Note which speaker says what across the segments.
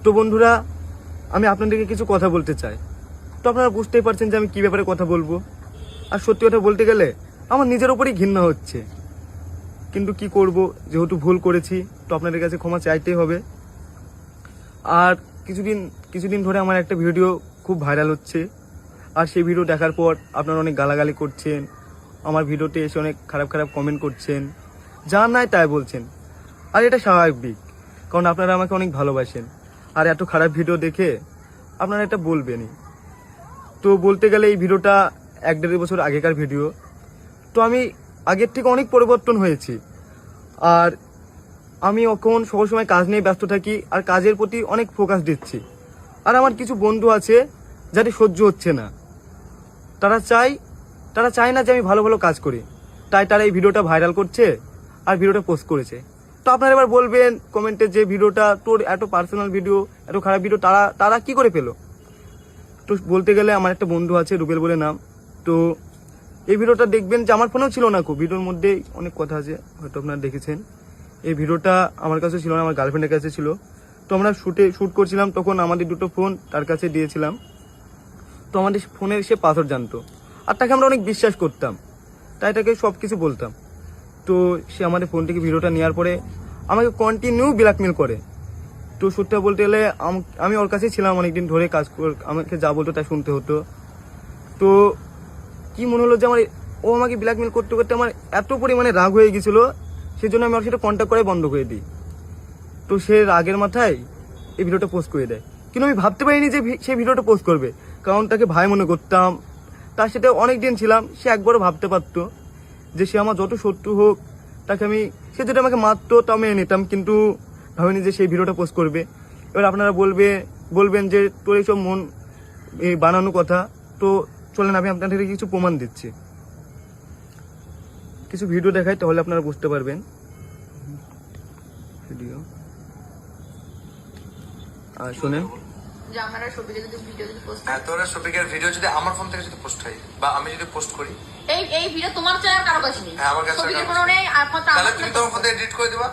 Speaker 1: তো বন্ধুরা, আমি আপনাদেরকে কিছু কথা বলতে চাই। তো আপনারা বুঝতেই পারছেন যে আমি কী ব্যাপারে কথা বলবো। আর সত্যি কথা বলতে গেলে আমার নিজের ওপরই ঘৃণা হচ্ছে, কিন্তু কি করব, যেহেতু ভুল করেছি তো আপনাদের কাছে ক্ষমা চাইতেই হবে। আর কিছুদিন ধরে আমার একটা ভিডিও খুব ভাইরাল হচ্ছে, আর সেই ভিডিও দেখার পর আপনারা অনেক গালাগালি করছেন, আমার ভিডিওতে এসে অনেক খারাপ খারাপ কমেন্ট করছেন, যা নাই তাই বলছেন। আর এটা স্বাভাবিক, কারণ আপনারা আমাকে অনেক ভালোবাসেন। আর এত খারাপ ভিডিও দেখে আপনারা এটা বলবেনই। তো বলতে গেলে এই ভিডিওটা 1-1.5 বছর আগেকার ভিডিও। তো আমি আগের থেকে অনেক পরিবর্তন হয়েছি। আর আমি এখন সবসময় কাজ নিয়ে ব্যস্ত থাকি, আর কাজের প্রতি অনেক ফোকাস দিচ্ছি। আর আমার কিছু বন্ধু আছে যাদের সহ্য হচ্ছে না, তারা চায় না যে আমি ভালো ভালো কাজ করি, তাই তারা এই ভিডিওটা ভাইরাল করছে আর ভিডিওটা পোস্ট করেছে। তো আপনারা এবার বলবেন কমেন্টে যে ভিডিওটা তোর এত পার্সোনাল ভিডিও, এত খারাপ ভিডিও তারা কি করে পেলো। তো বলতে গেলে আমার একটা বন্ধু আছে, রুবেল বলে নাম। তো এই ভিডিওটা দেখবেন যে আমার ফোনেও ছিল না, ভিডিওর মধ্যে অনেক কথা আছে, হয়তো আপনারা দেখেছেন। এই ভিডিওটা আমার কাছে ছিল না, আমার গার্লফ্রেন্ডের কাছে ছিল। তো আমরা শ্যুট করছিলাম, তখন আমাদের দুটো ফোন তার কাছে দিয়েছিলাম। তো আমাদের ফোনের সে পাসওয়ার্ড জানতো, আর তাকে আমরা অনেক বিশ্বাস করতাম, তাই তাকে সব কিছু বলতাম। তো সে আমাদের ফোন থেকে ভিডিওটা নেওয়ার পরে আমাকে কন্টিনিউ ব্ল্যাকমেল করে। তো সত্যি বলতে গেলে আমি ওর কাছেই ছিলাম অনেকদিন ধরে, আমাকে যা বলতো তাই শুনতে হতো। তো কি মনে হলো যে ও আমাকে ব্ল্যাকমেল করতে করতে আমার এত পরিমাণে রাগ হয়ে গেছিল, সেই জন্য আমি ওর সাথে কন্ট্যাক্ট করে বন্ধ করে দিই। তো সে রাগের মাথায় এই ভিডিওটা পোস্ট করে দেয়। কিন্তু আমি ভাবতে পারিনি যে সে ভিডিওটা পোস্ট করবে, কারণ তাকে ভাই মনে করতাম, তার সাথে অনেক দিন ছিলাম। সে একবারও ভাবতে পারতো যে সে আমার যত শত্রু হোক, সে যদি আমাকে মারতো তাও মেনে নিতাম, কিন্তু ভাবিনি যে সেই ভিডিওটা পোস্ট করবে। এবার আপনারা বলবেন যে তোর এইসব মন বানানো কথা। তো চলেন আমি আপনাদেরকে কিছু প্রমাণ দিচ্ছি, কিছু ভিডিও দেখাই, তাহলে আপনারা বুঝতে পারবেন। ভিডিও আর শোনেন।
Speaker 2: তোরা শফিকের ভিডিও যদি আমার ফোন থেকে যদি পোস্ট হয় বা আমি যদি পোস্ট করি,
Speaker 3: এই ভিডিও তোমার চ্যানেল কারো কাছে নেই।
Speaker 2: হ্যাঁ, আমার কাছে
Speaker 3: শফিকের কোনো নেই,
Speaker 2: তাহলে তুমি তোমার ফোন থেকে এডিট করে দিবা।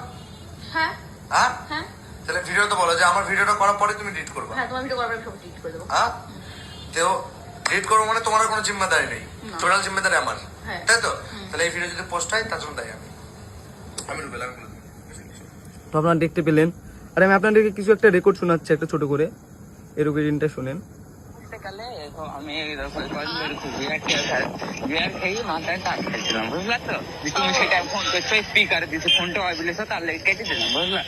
Speaker 3: হ্যাঁ
Speaker 2: হ্যাঁ
Speaker 3: হ্যাঁ,
Speaker 2: তাহলে ভিডিও তো বলো যে আমার ভিডিওটা করার পরে তুমি এডিট করবা।
Speaker 3: হ্যাঁ তোমার ভিডিও করার পরে সব ডিলিট করে দেবো।
Speaker 2: হ্যাঁ, তো এডিট করবো মানে তোমার কোনো জিম্মেদারি নেই, টোটাল জিম্মেদারি আমার, তাই তো? তাহলে এই ভিডিও যদি পোস্ট হয় তার জন্য দায়ী আমি রুবেল।
Speaker 1: তো আপনারা দেখতে পেলেন। আর আমি আপনাদেরকে কিছু একটা রেকর্ড শোনাচ্ছি, একটা ছোট করে, এই রেকর্ডিংটা শোনেন।
Speaker 4: আমি মাথায় টাক খেয়েছিলাম, বুঝলা তো? তুমি সেটা ফোন করছো, স্পিকার দিচ্ছে, ফোনটা অবিলেছো, তার লেগে কেটে দিলাম, বুঝলা?